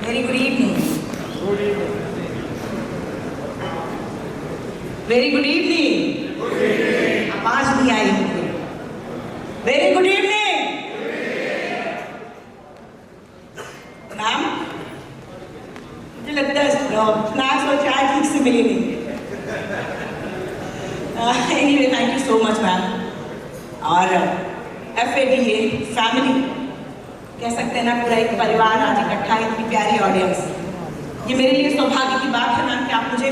Very good evening. Good evening. Very good evening. Good evening. आवाज नहीं आई मुझे. Very good evening. Ma'am, मुझे लगता है स्नैक्स और चाय ठीक से मिली नहीं. Anyway, thank you so much, ma'am. और FADA फैमिली कह सकते हैं ना, पूरा एक परिवार आज इकट्ठा है, इतनी प्यारी ऑडियंस. ये मेरे लिए सौभाग्य की बात है मैम कि आप मुझे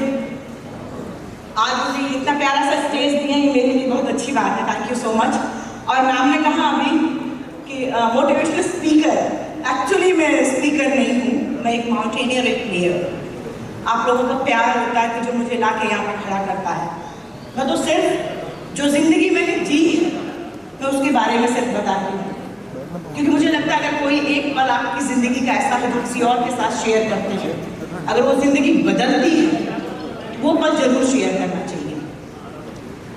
इतना प्यारा सा स्टेज दिया, ये मेरे लिए बहुत अच्छी बात है. Thank you so much. और मैम ने कहा अभी कि मोटिवेशनल स्पीकर, एक्चुअली मैं स्पीकर नहीं हूँ, मैं एक माउंटेनियर, एक प्लेयर. आप लोगों का प्यार होता है कि जो मुझे ला के यहाँ पे खड़ा करता है. मैं तो सिर्फ जो जिंदगी मैंने जी है मैं उसके बारे में सिर्फ बताती हूँ, क्योंकि मुझे लगता है अगर कोई एक पल आपकी ज़िंदगी का ऐसा है जो किसी और के साथ शेयर करते हैं, अगर वो ज़िंदगी बदलती है वो पल जरूर शेयर करना चाहिए.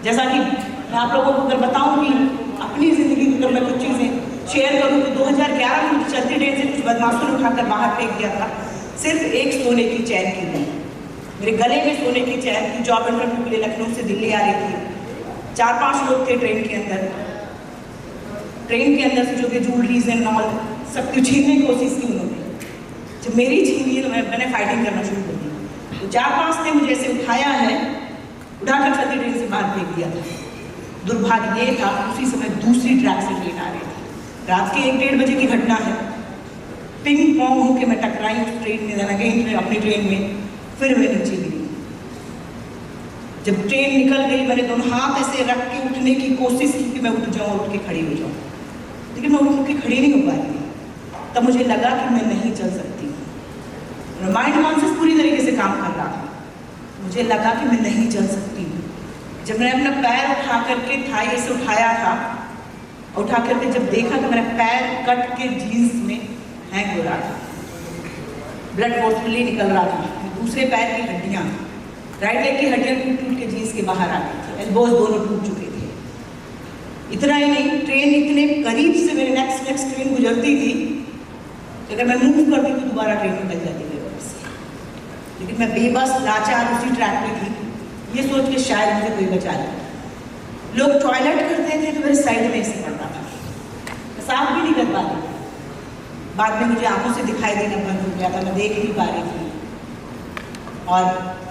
जैसा कि मैं आप लोगों को अगर बताऊं कि अपनी ज़िंदगी की अगर मैं कुछ चीज़ें शेयर करूं तो 2011 में मुझे चलती ट्रेन से कुछ बदमाशों ने उठाकर बाहर फेंक दिया था, सिर्फ एक सोने की चैन की थी. मेरे गले में सोने की चैन थी. जॉब इंटरव्यू के लिए लखनऊ से दिल्ली आ रही थी. 4-5 लोग थे ट्रेन के अंदर. ट्रेन के अंदर से जो कि ज्वेलरीज एंड ऑल सब कुछ छीनने की कोशिश की उन्होंने. जब मेरी छीनी तो मैंने फाइटिंग करना शुरू कर दी. तो 4-5 ने मुझे ऐसे उठाया है, उठाकर चलती ट्रेन से बाहर फेंक दिया था. दुर्भाग्य ये था उसी समय दूसरी ट्रैक से ट्रेन आ रही थी. रात के 1-1:30 बजे की घटना है. पिंग पोंग होकर मैं टकराई उस ट्रेन में, अगेन अपनी ट्रेन में. फिर मैं नीचे गिरी. जब ट्रेन निकल गई मैंने दोनों हाथ ऐसे रख के उठने की कोशिश की कि मैं उठ जाऊँ, उठ के खड़ी हो जाऊँ, लेकिन मैं उठ के खड़ी नहीं हो पा रही. तब मुझे लगा कि मैं नहीं चल सकती. माइंड कॉन्शियस पूरी तरीके से काम कर रहा था. मुझे लगा कि मैं नहीं चल सकती. जब मैंने अपना पैर उठा करके थाई ऐसे उठाया था, उठा करके जब देखा तो मेरा पैर कट के जीन्स में हैंग हो रहा था. ब्लड फोर्सफुली निकल रहा था. दूसरे पैर की हड्डियाँ, राइट लेग की हड्डियाँ टूट के जीन्स के बाहर आ गई थी. एल्बोज दोनों टूट चुके थे. इतना ही नहीं, ट्रेन इतने करीब से मेरे नेक्स्ट ट्रेन गुजरती थी कि अगर मैं मूव करती तो दोबारा ट्रेन निकल जाती मेरे वापस. लेकिन मैं बेबस लाचार उसी ट्रैक पे थी, ये सोच के शायद मुझे कोई बचा ले. लोग टॉयलेट करते थे तो मेरे साइड में ऐसे पड़ता था, मैं साफ भी नहीं कर पाती. बाद में मुझे आंखों से दिखाई देना बंद हो गया था, मैं देख नहीं पा रही थी. और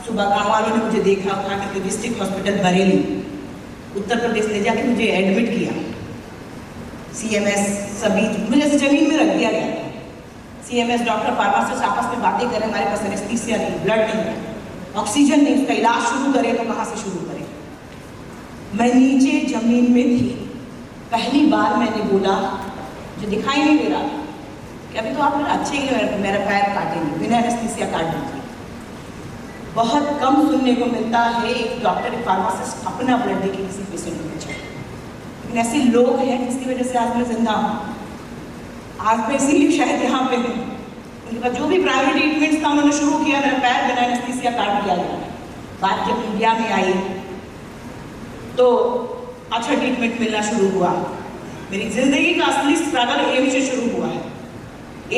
सुबह गाँव वालों ने मुझे देखा, उठा करके डिस्ट्रिक्ट हॉस्पिटल बरेली उत्तर प्रदेश ले जाके मुझे एडमिट किया. CMS सभी मुझे ऐसे जमीन में रख दिया गया. CMS डॉक्टर फार्मासिस्ट आपस में बातें करें, हमारे पास एनेस्थीसिया नहीं, ब्लड नहीं, ऑक्सीजन नहीं, उसका इलाज शुरू करें तो कहाँ से शुरू करें. मैं नीचे जमीन में थी. पहली बार मैंने बोला, मुझे दिखाई नहीं दे रहा कि अभी तो आप मेरा अच्छे ही मेरा पैर काटेंगे, बिना एनेस्थीसिया काट दीजिए. बहुत कम सुनने को मिलता है एक डॉक्टर, एक फार्मासिस्ट अपना ब्लड दे के किसी पेशेंट को बचाए. लेकिन ऐसे लोग हैं जिसकी वजह से आज मैं जिंदा हूँ. आज मैं इसीलिए शायद यहाँ पे हूँ. उनके पास जो भी प्राइवेट ट्रीटमेंट्स था उन्होंने शुरू किया, मेरा पैर बिना एनेस्थीसिया काट दिया गया. बात जब इंडिया में आई तो अच्छा ट्रीटमेंट मिलना शुरू हुआ. मेरी जिंदगी का असली स्ट्रगल एम्स से शुरू हुआ है.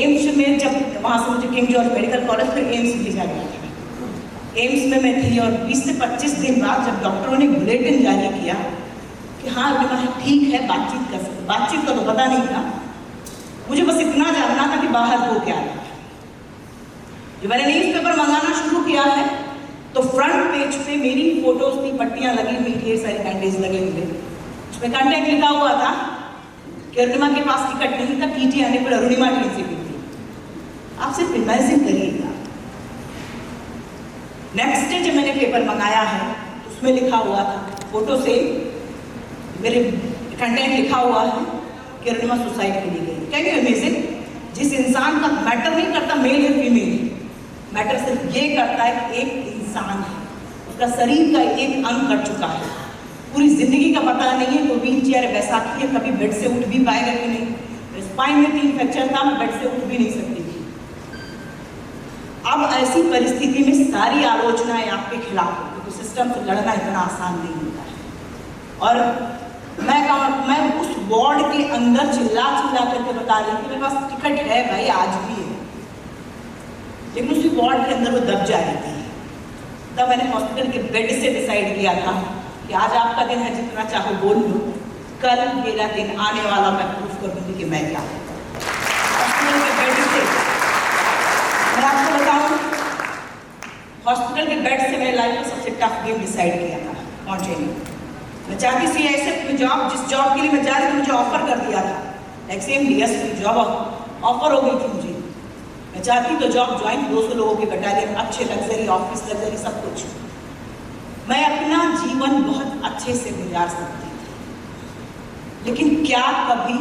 एम्स में जब वहाँ से मुझे किंग जॉर्ज मेडिकल कॉलेज फिर एम्स भेजा गया था. एम्स में मैं थी और 20 से 25 दिन बाद जब डॉक्टरों ने बुलेटिन जारी किया कि हाँ अरुणिमा ठीक है, बातचीत कर सकते. बातचीत का तो पता नहीं था मुझे, बस इतना जानना था कि बाहर हो क्या रहा है. जब मैंने न्यूज़ पेपर मंगाना शुरू किया है तो फ्रंट पेज पे मेरी फोटोज की पट्टियाँ लगी हुई, ढेर सारे बैंडेज लगे हुए. उसमें कंटेंट लिखा हुआ था कि अरुणिमा के पास टिकट नहीं था, TT आने पर अरुणिमा ट्रेन से मिलती. आप सिर्फ इमेजिन करिएगा. नेक्स्ट डे जब मैंने पेपर मंगाया है तो उसमें लिखा हुआ था, फोटो से मेरे कंटेंट लिखा हुआ है कि अरुणिमा सुसाइड के लिए गई. Can you imagine? जिस इंसान का मैटर नहीं करता मेल है फीमेल, मैटर सिर्फ ये करता है कि एक इंसान है, उसका शरीर का एक अंग कट चुका है, पूरी जिंदगी का पता नहीं है, तो व्हील चेयर बैसाखी है, कभी बेड से उठ भी पाएगा कि नहीं. स्पाइन में 3 फ्रैक्चर था, मैं बेड से उठ भी नहीं सकती थी. अब ऐसी परिस्थिति में सारी आलोचनाएं आपके खिलाफ है, क्योंकि सिस्टम से लड़ना इतना आसान नहीं होता है. और मैं उस वार्ड के अंदर चिल्ला करके बता रही थी मेरे पास टिकट है भाई, आज भी है. लेकिन उसी वार्ड के अंदर वो दब जा रही थी। तब मैंने हॉस्पिटल के बेड से डिसाइड किया था कि आज आपका दिन है, जितना चाहो बोल लो, कल मेरा दिन आने वाला, मैं प्रूफ कर दूंगी कि मैं क्या हूँ। हॉस्पिटल के बेड से मैं आपको बताऊँ, हॉस्पिटल के बेड से मेरे लाइफ का सबसे टफ गेम डिसाइड किया था माउंटेनियरिंग। मैं चाहती थी ऐसे जॉब, जिस जॉब के लिए मैं जा रही थी मुझे ऑफर कर दिया था, like same DSP job offer हो गई थी मुझे। मैं चाहती तो जॉब ज्वाइन 200 लोगों के बटालियन, अच्छे लग्जरी ऑफिस, लग्जरी सब कुछ। मैं अपना जीवन बहुत अच्छे से गुजार सकती थी, लेकिन क्या कभी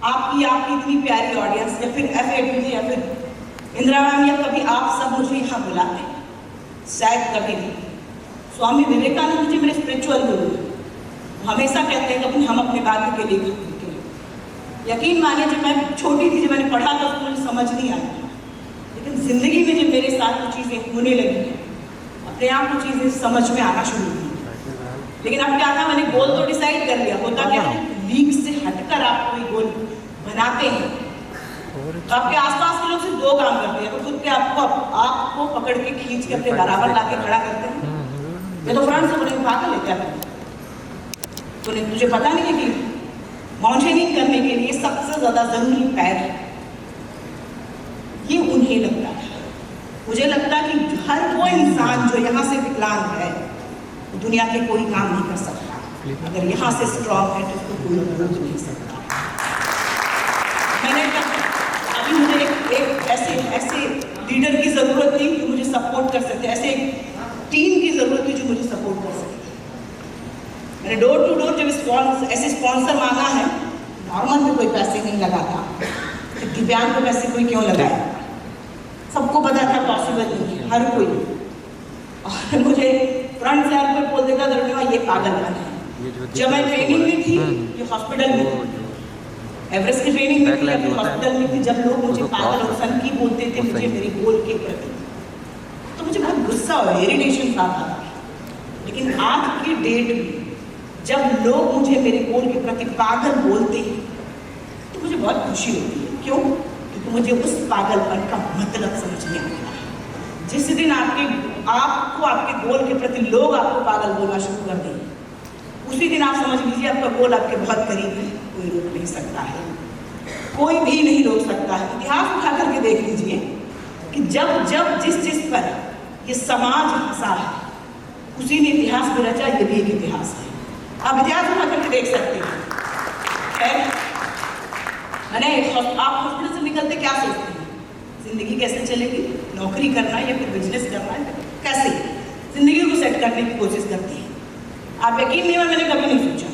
आपकी इतनी प्यारी ऑडियंस या फिर FAD या फिर इंदिरा मैम या कभी आप सब मुझे यहाँ बुलाते? शायद कभी नहीं। स्वामी विवेकानंद मुझे मेरे स्पिरिचुअल गुरु हमेशा कहते हैं कि हम अपने भाग्य के लिए लिखे। यकीन मानिए, जब मैं छोटी थी, जब मैंने पढ़ा था तो मुझे समझ नहीं आया, लेकिन जिंदगी में जब मेरे साथ वो चीज़ें होने लगी, अपने आप वो चीज़ें समझ में आना शुरू हुई। लेकिन अब क्या था, मैंने गोल तो डिसाइड कर लिया। होता क्या है, लीग से हटकर आप कोई गोल बनाते हैं तो आपके आसपास के लोग सिर्फ दो काम करते हैं, तो खुद के आपको पकड़ के खींच के अपने बराबर ला के खड़ा करते हैं। ये तो फ्रेंड से बोले पागल है क्या तो तुझे पता नहीं है कि माउंटेनिंग करने के लिए सबसे ज्यादा जरूरी पैर है। ये उन्हें लगता था, मुझे लगता कि हर वो इंसान जो यहाँ से विकलांग है दुनिया के कोई काम नहीं कर सकता, अगर यहाँ से स्ट्रॉन्ग है तो उसको कोई रोक नहीं सकता। मैंने अभी मुझे एक ऐसे लीडर की जरूरत थी जो मुझे सपोर्ट कर सकते, ऐसे टीम की जरूरत थी जो मुझे सपोर्ट कर सके। मैंने डोर टू डोर जब ऐसे स्पॉन्सर मांगा है, नॉर्मल में कोई पैसे नहीं लगाता, दिव्यांग को पैसे कोई क्यों लगाए? सबको पता था पॉसिबल नहीं है, हर कोई। और मुझे फ्रंट से हर कोई बोल देता था ये पागलपन है। जब मैं ट्रेनिंग में थी, ये हॉस्पिटल में थी, एवरेस्ट की ट्रेनिंग में थी, अभी हॉस्पिटल में थी, जब लोग मुझे पागल और सनकी बोलते थे मुझे मेरे गोल के प्रति, तो मुझे बहुत गुस्सा और इरिटेशन आता था। लेकिन आज की डेट में जब लोग मुझे मेरे गोल के प्रति पागल बोलते हैं तो मुझे बहुत खुशी होती है। क्यों? क्योंकि मुझे उस पागलपन का मतलब समझ में आता है। जिस दिन आपको आपके गोल के प्रति लोग आपको पागल बोलना शुरू कर देंगे, उसी दिन आप समझ लीजिए आपका गोल आपके बहुत करीब है, कोई रोक नहीं सकता है, कोई भी नहीं रोक सकता है। इतिहास उठा करके देख लीजिए कि जब जिस पर ये समाज हंसा है, उसी ने इतिहास में रचा, ये भी एक इतिहास है। आप इतिहास उठा करके देख सकते हैं। मैंने आप हॉस्पिटल से निकलते क्या सोचते हैं? जिंदगी कैसे चलेगी, नौकरी करना है या फिर बिजनेस करना है, कैसे जिंदगी को सेट करने की कोशिश करती है। आप यकीन नहीं, मैंने कभी नहीं सोचा।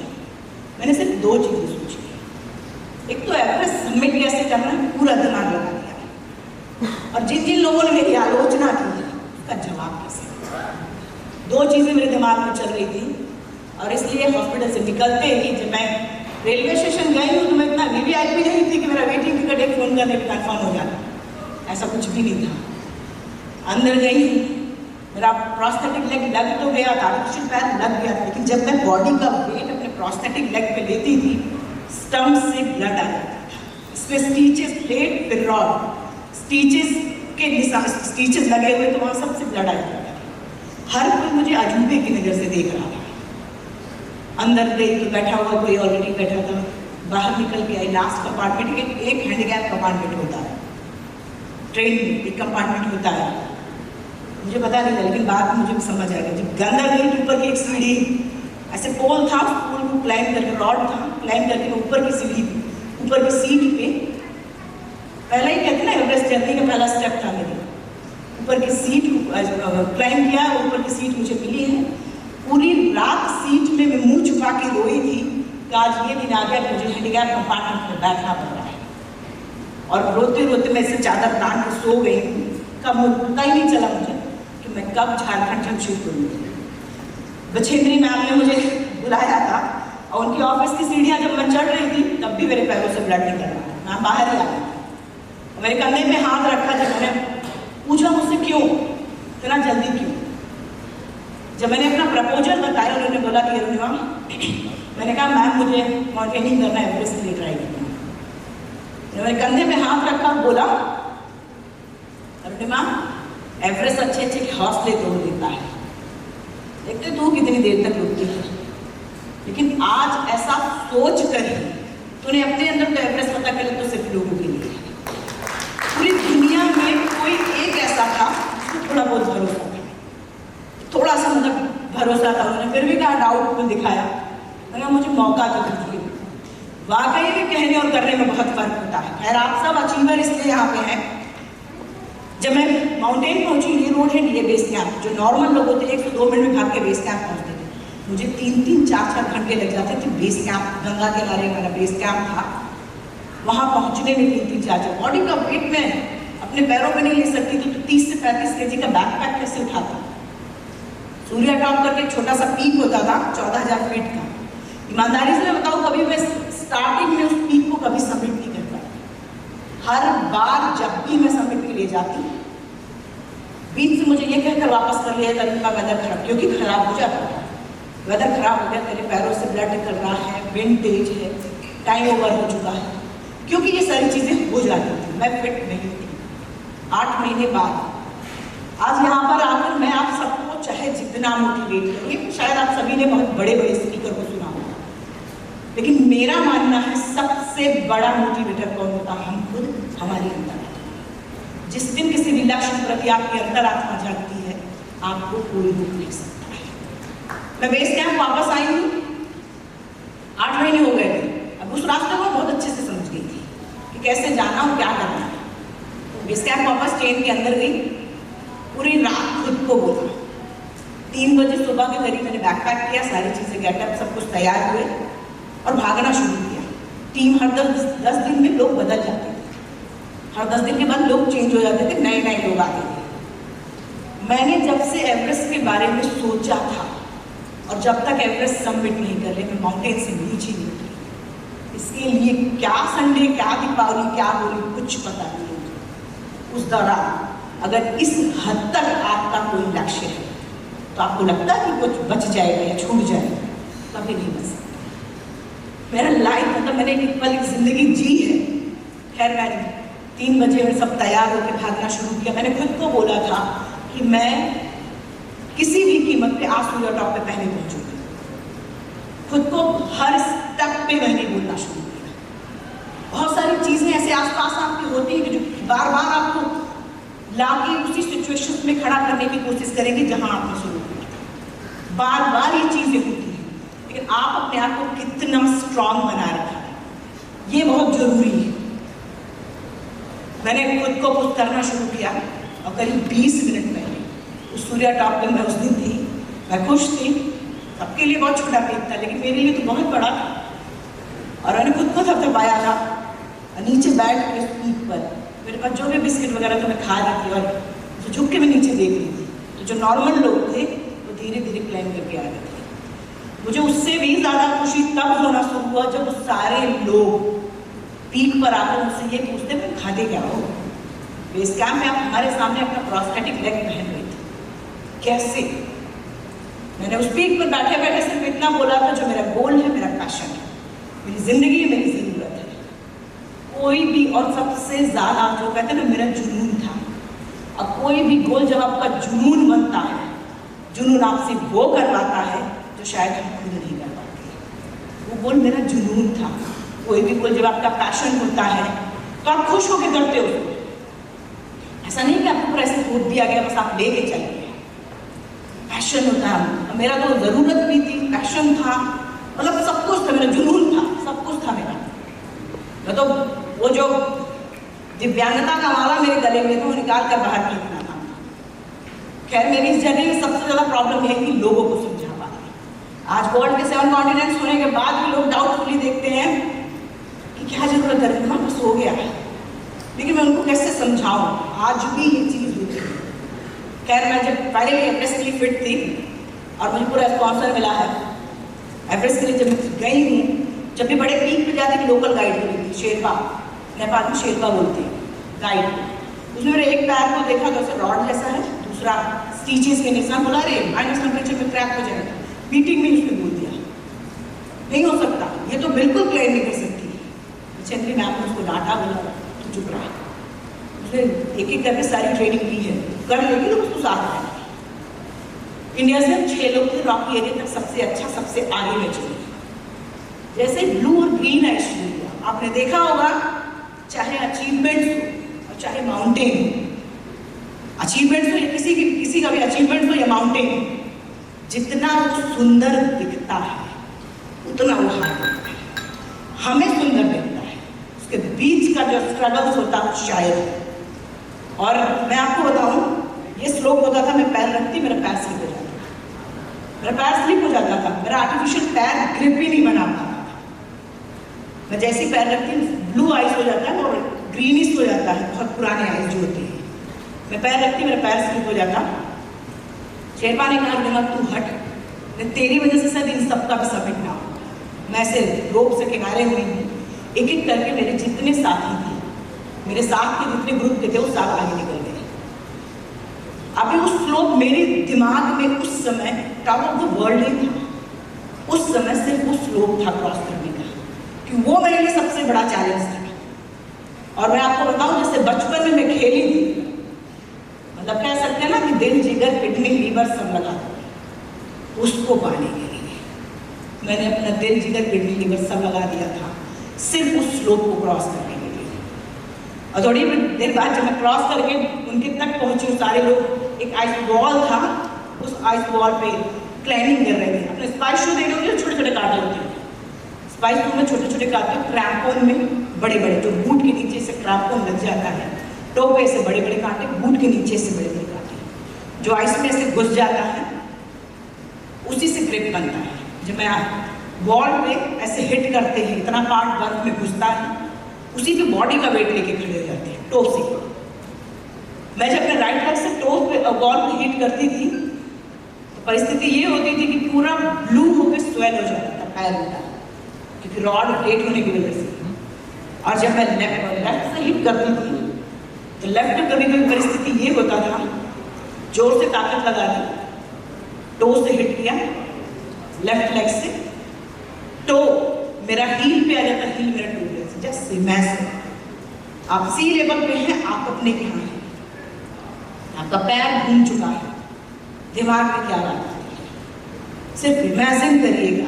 मैंने सिर्फ दो चीजें सोची। एक तो एवरेस्ट सबमिट कैसे करना है, पूरा दिमाग लगा दिया, और जिन जिन लोगों ने मेरी आलोचना की है उसका जवाब कैसे। दो चीजें मेरे दिमाग में चल रही थी। और इसलिए हॉस्पिटल से निकलते ही जब मैं रेलवे स्टेशन गई हूँ तो मैं इतना VIP नहीं थी कि मेरा वेटिंग टिकट एक फ़ोन करने पर कन्फर्म हो जाता, ऐसा कुछ भी नहीं था। अंदर गई हूँ, मेरा प्रोस्थेटिक लेग लग तो गया था, आर्टिफिशियल पैर लग गया था, लेकिन जब मैं बॉडी का वेट अपने प्रोस्थेटिक लेग पे लेती थी, स्टम्प से ब्लड आ जाता था। इसमें स्टीचेस, प्लेट फिर रॉड, स्टीचेस के निशान, स्टीचेस लगे हुए तो वहाँ सबसे ब्लड आ जाता था। हर कोई मुझे अजूबे की नज़र से देख रहा था। अंदर गई तो बैठा हुआ कोई ऑलरेडी बैठा था, बाहर निकल के आई लास्ट कंपार्टमेंट। एक हैंडीकैप कंपार्टमेंट होता है ट्रेन में, एक कंपार्टमेंट होता है, मुझे पता नहीं था, लेकिन बाद में मुझे समझ आ गया। जब अंदर गई तो ऊपर की एक सीढ़ी, ऐसे पोल था, पोल को क्लाइंब करके, रॉड था, क्लाइंब करके मैं ऊपर की सीढ़ी, ऊपर की सीट पे, पहला ही कहते ना एवरेस्ट जर्नी का पहला स्टेप था मेरी, ऊपर की सीट को क्लाइंब किया, ऊपर की सीट मुझे मिली है। पूरी रात सीट में मैं मुंह छुपा के रोई थी कि आज ये दिन आ गया, मुझे हैंडीकैप कंपार्टमेंट में बैठना पड़ रहा है। और रोते रोते मैं इसे चादर तान के सो गई। कब पता ही नहीं चला मुझे कि मैं कब झारखंड जंक्शन करूँगी। बछेंद्री मैम ने मुझे बुलाया था और उनकी ऑफिस की सीढ़ियाँ जब मैं चढ़ रही थी तब भी मेरे पैरों से ब्लड निकल रहा था, मैं बाहर ही आ गई। मेरे कंधे में हाथ रखा, जब मैंने पूछा मुझसे क्यों, इतना जल्दी क्यों। जब मैंने अपना प्रपोजल बताया, उन्होंने बोला कि अरुणिमा, मैंने कहा मैम मुझे माउंटेनिंग करना है, एवरेस्ट के लिए ट्राई करना है। मेरे कंधे में हाथ रखा, बोला पूर्णिमा, एवरेस्ट अच्छे अच्छे हौसले तोड़ देता है, देखते तू कितनी देर तक रुकती है, लेकिन आज ऐसा सोच कर ही तूने अपने अंदर तो एवरेस्ट पता कर लिया, तो सिर्फ लोगों के लिए। पूरी दुनिया में कोई एक ऐसा था जिसको थोड़ा बहुत भरोसा था, थोड़ा सा मतलब भरोसा था, उन्होंने फिर भी कहा, डाउट को दिखाया, मगर मुझे मौका तो दीजिए। वाकई में कहने और करने में बहुत फर्क होता है। खैर, आप सब अचीवर इसलिए यहाँ पे हैं। जब मैं माउंटेन पहुंची, ये रोड है, ये बेस कैंप, जो नॉर्मल लोग होते 1 से 2 मिनट में भाग के बेस कैंप पहुंचते थे, मुझे 3-3, 4-4 घंटे लग जाते थे बेस कैंप। गंगा के किनारे मेरा बेस कैंप था, वहां पहुंचने में 3-3, 4-4 बॉडी का वेट में अपने पैरों पे नहीं ले सकती थी, तो 30 से 35 केजी का बैकपैक कैसे उठाता। सूर्या टॉप करके एक छोटा सा पीक होता था 14,000 फीट का। ईमानदारी से मैं बताऊं, कभी मैं स्टार्टिंग में उस पीक को कभी सबमिट नहीं कर पाई। हर बार जब भी मैं सबमिट के लिए जाती, बीच से मुझे ये कहकर वापस कर लिया था इनका वेदर खराब, क्योंकि खराब हो जाता था। वेदर खराब हो गया, तेरे पैरों से ब्लड निकल रहा है, विंड तेज है, टाइम ओवर हो चुका है, क्योंकि ये सारी चीजें हो जाती थी। मैं फिट नहीं थी। 8 महीने बाद आज यहाँ पर आकर मैं आप सबको चाहे जितना मोटिवेट करूँ, शायद आप सभी ने बहुत बड़े बड़े स्पीकर को सुना होगा, लेकिन मेरा मानना है सबसे बड़ा मोटिवेटर कौन होता है? हम खुद, हमारी अंतरात्मा। जिस दिन किसी भी लक्ष्य के प्रति आपकी अंतरात्मा जागती है, आपको कोई रोक नहीं सकता है। मैं बेस कैंप वापस आई हूँ, 8 महीने हो गए थे। अब उस रास्ते को बहुत अच्छे से समझ गई थी कि कैसे जाना और क्या करना है। तो बेस कैंप वापस ट्रेन के अंदर गई, पूरी रात खुद को बोला। 3 बजे सुबह के करीब मैंने बैकपैक किया, सारी चीज़ें गेटअप सब कुछ तैयार हुए और भागना शुरू किया। टीम हर 10 दिन में लोग बदल जाते थे, हर 10 दिन के बाद लोग चेंज हो जाते थे, नए नए लोग आते थे। मैंने जब से एवरेस्ट के बारे में सोचा था और जब तक एवरेस्ट सबमिट नहीं कर ले, मैं माउंटेन से नीचे नहीं उतरी। इसके लिए क्या संडे, क्या दीपावली, क्या होली, कुछ पता नहीं। उस दौरान अगर इस हद तक आपका कोई लक्ष्य है, तो आपको लगता है कि कुछ बच जाएगा या छूट जाएगा, कभी नहीं बच सकता। मेरा लाइफ मतलब मैंने एक पल की जिंदगी जी है। खैर, मैंने 3 बजे में सब तैयार होकर भागना शुरू किया। मैंने खुद को बोला था कि मैं किसी भी कीमत पे आज सूर्या टॉप पे पहले पहुंचूंगी। खुद को हर स्टेप पे मैंने बोलना शुरू किया। बहुत सारी चीजें ऐसे आसपास आपकी होती है कि जो बार बार आपको लाके उसी सिचुएशन में खड़ा करने की कोशिश करेंगे जहां आपने शुरू किया। बार बार ये चीजें होती हैं, लेकिन आप अपने आप को कितना स्ट्रांग बना रखा है, ये बहुत जरूरी है। मैंने खुद को पुश करना शुरू किया और करीब 20 मिनट पहले उस सूर्या टॉप पे मैं उस दिन थी। मैं खुश थी, सबके लिए बहुत छोटा पीक था, लेकिन मेरे लिए तो बहुत बड़ा था। और मैंने खुद को थपथपाया था, नीचे बैठ के उस पीक पर मेरे पास जो भी बिस्किट वगैरह तो मैं खा रही थी, और तो झुक के मैं नीचे देख रही थी। तो जो नॉर्मल लोग थे वो धीरे धीरे क्लाइम करके आ रहे थे। मुझे उससे भी ज़्यादा खुशी तब होना शुरू हुआ जब वो सारे लोग पीक पर आकर मुझसे ये पूछते तुम खाते क्या हो। बेस कैंप में आप हमारे सामने अपना प्रोस्थेटिक लेग पहन रही थी, कैसे? मैंने उस पीक पर बैठे बैठे सिर्फ इतना बोला था, जो मेरा गोल है, मेरा पैशन है, मेरी जिंदगी है, मेरी ज़रूरत है। कोई भी, और सबसे ज़्यादा जो कहते हैं ना, मेरा जुनून था। अब कोई भी गोल जब आपका जुनून बनता है, जुनून आपसे वो करवाता है जो शायद हम खुद नहीं कर पाते। वो गोल मेरा जुनून था। कोई भी गोल जब आपका पैशन होता है तो आप खुश होकर करते हो। ऐसा नहीं कि आपको पूरा ऐसे थोप दिया गया बस आप लेके चले। पैशन होता है, मेरा तो ज़रूरत भी थी, पैशन था, मतलब सब कुछ था, मेरा जुनून था, सब कुछ था मेरा। मैं तो वो जो दिव्यांगता का माला मेरे गले में था वो निकाल कर बाहर फेंकना था। खैर, मेरी इस जर्नी में सबसे ज़्यादा प्रॉब्लम है कि लोगों को समझा पाना। आज वर्ल्ड के 7 कॉन्टिनेंट्स होने के बाद भी लोग डाउटफुली देखते हैं कि क्या जरूरत है, दिमाग बस हो गया है, लेकिन मैं उनको कैसे समझाऊं? आज भी ये चीज़ होती है। खैर, मैं जब फाइनली एवरेस्ट के लिए फिट थी और मुझे पूरा स्पॉन्सर मिला है एवरेस्ट के लिए, जब मैं गई हूँ, जब भी बड़े पीक पे जाते लोकल गाइड होती थी, शेरपा, नेपाल में शेरपा बोलते हैं गाइड। उसमें मेरे एक पैर को देखा तो रॉड जैसा है, दूसरा स्टीचेस के निशान, बोला अरे माइनस टेम्परेचर में क्रैक हो जाएगा। मीटिंग में उसने बोल दिया नहीं हो सकता, ये तो बिल्कुल क्लेम नहीं कर सकती। चंद्री मैम ने उसको डांटा, बोला तो चुप रहा। उसने एक एक करके सारी ट्रेनिंग ली है, कर लेगी तो उसको साथ में। इंडिया से हम 6 लोग थे, रॉकी एरिया तक सबसे अच्छा सबसे आगे में चले। जैसे ब्लू और ग्रीन आइज शुरू हुआ, आपने देखा होगा चाहे अचीवमेंट्स हो और चाहे माउंटेन हो, अचीवमेंट्स हो या किसी का भी अचीवमेंट्स हो या माउंटेन, जितना वो सुंदर दिखता है उतना वो हार्ड होता है। हमें सुंदर दिखता है, उसके बीच का जो स्ट्रगल्स होता है शायद। और मैं आपको बताऊं, ये स्लोप होता था, मैं पैर रखती मेरा पैर स्लिप हो जाता था, मेरा पैर स्लिप हो जाता था, मेरा आर्टिफिशियल पैर ग्रिप भी नहीं बना पाता था। मैं जैसे ही पैर रखती ब्लू आइस हो जाता है और ग्रीनिश हो जाता है, बहुत पुराने आइस जो होती है। मैं पैर रखती मेरा पैर स्लिप हो जाता। शेरपा ने कहा दिमाग तू हट, तेरी वजह से शायद इन सबका भी समिट ना हो। मैं ऐसे रोप से किनारे हुई हूँ, एक एक करके मेरे जितने साथी थे, मेरे साथ के जितने ग्रुप थे वो सब आगे निकल गए। अभी उस स्लोप मेरे दिमाग में उस समय टॉप ऑफ द वर्ल्ड ही था। उस समय सिर्फ वो स्लोप था क्रॉस करने का, कि वो मेरे लिए सबसे बड़ा चैलेंज था। और मैं आपको बताऊं, जैसे बचपन में मैं खेली थी, मतलब कह सकते हैं ना कि दिल जिगर किडनी लीवर सब लगा था, उसको पाने के लिए मैंने अपना दिल जिगर किडनी लीवर सब लगा दिया था, सिर्फ उस स्लोप को क्रॉस करने के लिए। और थोड़ी देर बाद जब मैं क्रॉस करके उनके तक पहुंची, सारे लोग, एक आइस वॉल था, उस आइस वॉल पे क्लाइंबिंग कर रहे थे। अपने स्पाइस शू देखे होंगे, छोटे छोटे कांटे होते हैं, स्पाइस शू में छोटे छोटे कांटे, क्रैम्पोन में बड़े बड़े, जो बूट के नीचे से क्रैम्पोन लग जाता है, टो पे से बड़े बड़े कांटे, बूट के नीचे से बड़े बड़े कांटे, जो आइस में ऐसे घुस जाता है, उसी से ग्रिप बनता है। जब मैं वॉल पे ऐसे हिट करते हैं, इतना पार्ट बर्फ में घुसता है, उसी पे बॉडी का वेट लेके खड़े हो जाते हैं, टो से। मैं जब मैं राइट लेग से टो पे वॉल पे हिट करती थी, तो परिस्थिति ये होती थी कि पूरा ब्लू होकर स्वेल हो जाता था पैर मेरा, क्योंकि रॉड रोटेट होने की वजह से। और जब मैं लेफ्ट से हिट करती थी, तो लेफ्ट कभी कभी परिस्थिति ये होता था, जोर से ताकत लगा दी, टो से हिट किया लेफ्ट लेग से, तो मेरा हील पे आ जाता, हील मेरा टू लेग से। जस्ट इमेजिन, आप सी लेवल पे हैं, आप अपने यहाँ हैं, आपका पैर घूम चुका है, दिमाग में क्या बात है, सिर्फ इमेजिन करिएगा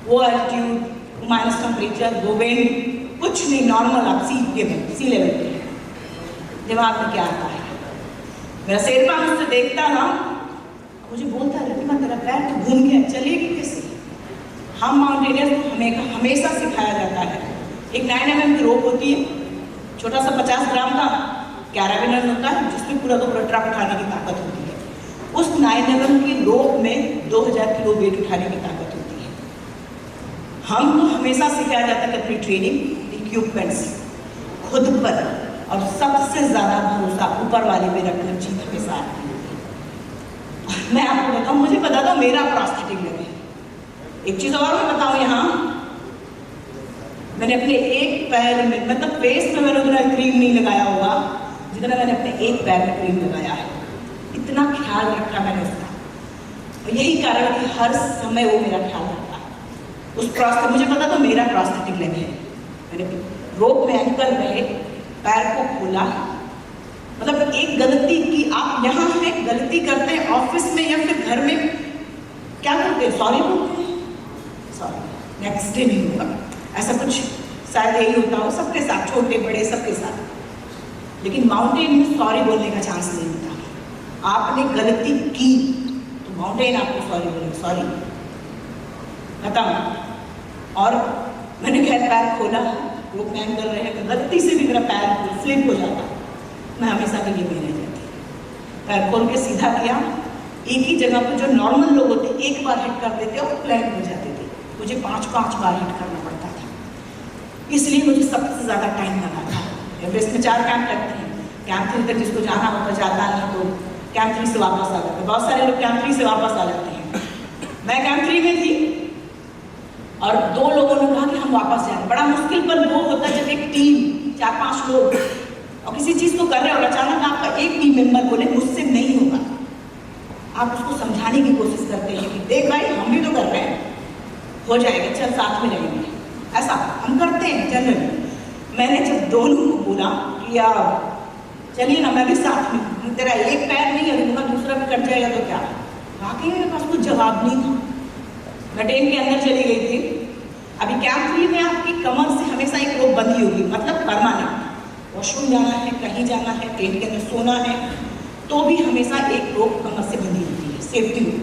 वो एल्टीट्यूड, वो माइनस टेम्परेचर, वो विंड, कुछ नहीं, नॉर्मल आप सी लेवल पे हैं, दिमाग में क्या आता है। मेरा शेरपा मुझसे देखता ना, मुझे बोलता है रितिमा तेरा पैर तो घूम गया, चलेगी कैसे। हम माउंटेनियर्स को हमेशा सिखाया जाता है, एक 9 mm की रोप होती है, छोटा सा 50 ग्राम का कैराबिनर होता है, जिसमें पूरा का पूरा ट्रक उठाने की ताकत होती है। उस 9 mm की रोप में 2000 किलो वेट उठाने की ताकत होती है। हमको हमेशा सिखाया जाता है कि अपनी ट्रेनिंग इक्विपमेंट्स खुद पर और सबसे ज़्यादा भरोसा ऊपर वाले पे रखना, जीत के साथ। मैं आपको बताऊं, मुझे बता दो मेरा प्रोस्थेटिक लेग है। एक चीज़ और मैं बताऊं, यहाँ मैंने अपने एक पैर में, मतलब फेस में मैंने उतना क्रीम नहीं लगाया होगा जितना मैंने अपने एक पैर में क्रीम लगाया है। इतना ख्याल रखा मैंने उसका, और यही कारण है कि हर समय वो मेरा ख्याल रखा उस प्रोस्थेटिक। मुझे पता तो मेरा प्रोस्थेटिक लेग है। मैंने रोप में एंकर रहे, पैर को खोला, मतलब एक गलती की, आप यहाँ पे गलती करते हैं ऑफिस में या फिर घर में, क्या करते हैं, सॉरी बोलते हैं, सॉरी नेक्स्ट डे नहीं होगा, ऐसा कुछ शायद यही होता हो सबके साथ, छोटे बड़े सबके साथ। लेकिन माउंटेन में सॉरी बोलने का चांस नहीं होता। आपने गलती की तो माउंटेन आपको सॉरी बोलेगा, सॉरी बताओ। और मैंने खैर पैर खोला, रोप में एंकर रहे, तो गलती से भी मेरा पैर स्लिप हो जाता, मैं हमेशा के लिए नहीं रह जाती। पैर खोल के सीधा किया, एक ही जगह पर जो नॉर्मल लोग होते एक बार हिट करते थे और प्लैंक हो जाते थे, मुझे 5-5 बार हिट करना पड़ता था। इसलिए मुझे सबसे ज़्यादा टाइम लगा था। एवरेस्ट में 4 कैंप लगते हैं, कैंप 3 तक जिसको जाना होता जाता नहीं, तो कैंप 3 से वापस आ जाते हैं। बहुत सारे लोग कैंप 3 से वापस आ जाते हैं। मैं कैंप 3 में थी और 2 लोगों ने कहा कि हम वापस जाएं। बड़ा मुश्किल पर वो होता है जब एक टीम 4-5 लोग और किसी चीज़ को कर रहे हो, अचानक आपका एक टीम मेंबर बोले मुझसे नहीं होगा, आप उसको समझाने की कोशिश करते हैं कि देख भाई हम भी तो कर रहे हैं, हो जाएगा, चल साथ में रहेंगे, ऐसा हम करते हैं जनरली। मैंने जब दोनों को बोला कि कि आप चलिए ना मैं भी साथ में हूँ, तेरा एक पैर नहीं है दूंगा दूसरा भी कट जाएगा तो क्या। वाकई मेरे पास कुछ जवाब नहीं था। मैं ट्रेन के अंदर चली गई थी। अभी कैंप 3 में आपकी कमर से हमेशा एक रोप बंधी होगी, मतलब परमानेंट। वॉशरूम जाना है, कहीं जाना है, ट्रेन के अंदर सोना है, तो भी हमेशा एक रोप कमर से बंधी होती है, सेफ्टी में।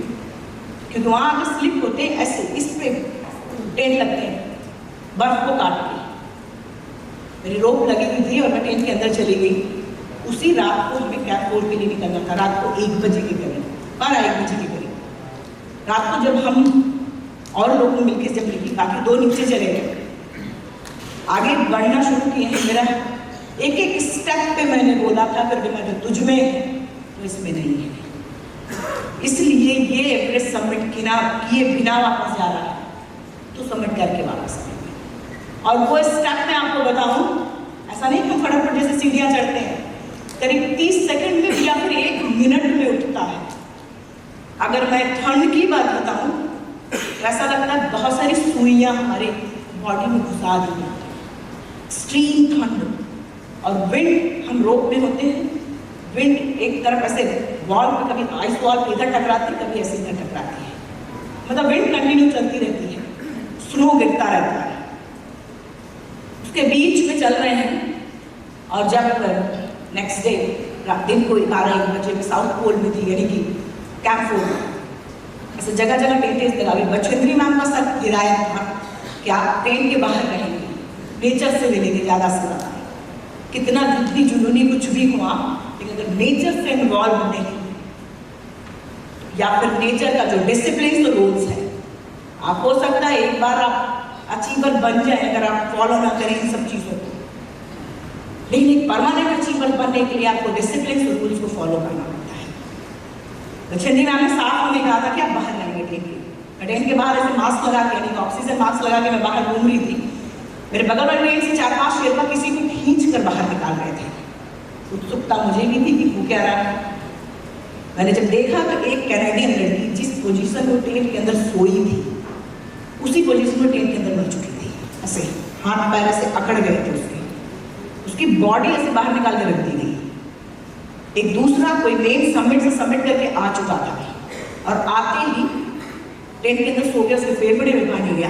क्योंकि वहाँ अगर स्लिप होते हैं ऐसे इस पे टेंट लगते हैं बर्फ को काट के। मेरी रोप लगी हुई थी और मैं ट्रेन के अंदर चली गई। उसी रात को हमें कैंप 4 के लिए निकलना था, रात को 1 बजे के करीब, 12-1 बजे के करीब। रात को जब हम और लोग मिलकर जब निकली, बाकी 2 नीचे चले गए, आगे बढ़ना शुरू किए हैं। मेरा एक एक स्टेप पे मैंने बोला था फिर भी मैं तो तुझ में है तो इसमें नहीं है। इसलिए ये एवरेस्ट सबमिट किए बिना वापस जा रहा है तो सबमिट करके वापस आएंगे। और वो स्टेप मैं आपको बताऊं, ऐसा नहीं कि हम फटाफट जैसे सीढ़ियां चढ़ते हैं, करीब 30 सेकंड में या फिर 1 मिनट में उठता है। अगर मैं ठंड की बात बताऊं तो ऐसा लगता है बहुत सारी सुइयां हमारे बॉडी में घुसा दी हैं। एक्सट्रीम ठंड और विंड, हम रोप में होते हैं, विंड एक तरफ ऐसे वॉल पे, कभी आइस वॉल पे इधर टकराती, कभी ऐसे इधर टकराती है, मतलब विंड कंटिन्यू चलती रहती है, स्नो गिरता रहता है। उसके बीच में चल रहे हैं और जब नेक्स्ट डे दिन को 12-1 बजे में साउथ पोल में थी, यानी कि कैंप 4, ऐसे जगह जगह टेंटेज लगा हुई। बछेंद्री मैम का सर गिराया था कि आप ट्रेन के बाहर रहेंगे, नेचर से मिलेंगे ज़्यादा से ज़्यादा। कितना जितनी जुनूनी कुछ भी हुआ, लेकिन अगर नेचर से इन्वॉल्व नहीं या फिर नेचर का जो डिसिप्लिन और रूल्स है, आप हो सकता है एक बार आप अचीवर बन जाए अगर आप फॉलो ना करें इन सब चीज़ों को, लेकिन एक परमानेंट अचीवर बनने के लिए आपको डिसिप्लिन और रूल्स को फॉलो करना पड़ता है। तो चंदी मैम ने साफ हमें कहा था कि आप बाहर रहेंगे ट्रेन के। ट्रेन के बाहर ऐसे मास्क लगा के, यानी ऑक्सीजन मास्क लगा के मैं बाहर घूम रही थी। मेरे बगल में ट्रेन से 4-5 शेरपा किसी को खींच कर बाहर निकाल रहे थे। उत्सुकता मुझे भी थी कि वो क्या रहा है। मैंने जब देखा तो एक कैनेडियन लड़की जिस पोजीशन में ट्रेन के अंदर सोई थी उसी पोजीशन में ट्रेन के अंदर मर चुकी थी। ऐसे हाथ पैर ऐसे अकड़ गए थे उसकी बॉडी ऐसे बाहर निकाल के रख दी गई। एक दूसरा कोई मेन सबमिट से सबमिट करके आ चुका था और आते ही ट्रेन के अंदर सो गया, उसके फेफड़े में पानी गया,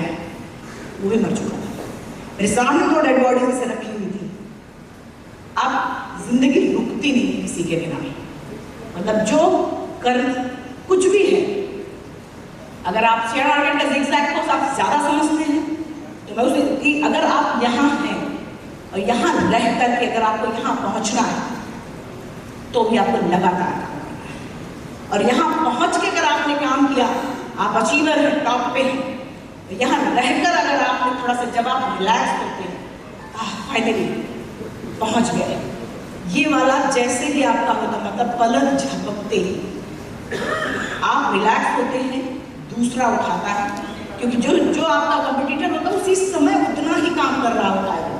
वो भी मर चुका था। मेरे सामने 2 डेड बॉडीज ऐसे रखी हुई थी। अब जिंदगी रुकती नहीं है किसी के बिना, मतलब जो कर कुछ भी है। अगर आप शेयर मार्केट का जिगजैग को आप ज्यादा समझते हैं तो मैं उसे कि अगर आप यहाँ हैं और यहाँ रह करके अगर आपको यहाँ पहुँचना है तो भी आपको लगातार काम करना है। और यहाँ पहुँच के अगर आपने काम किया, आप अचीवर हैं, टॉप पे हैं, तो यहाँ रहकर अगर आपने थोड़ा सा जब आप रिलैक्स करते हैं, फाइनली पहुँच गए, ये वाला जैसे भी आपका होता, मतलब पलक झपकते ही आप रिलैक्स होते हैं, दूसरा उठाता है, क्योंकि जो आपका कंपटीटर होता है उसी समय उतना ही काम कर रहा होता है।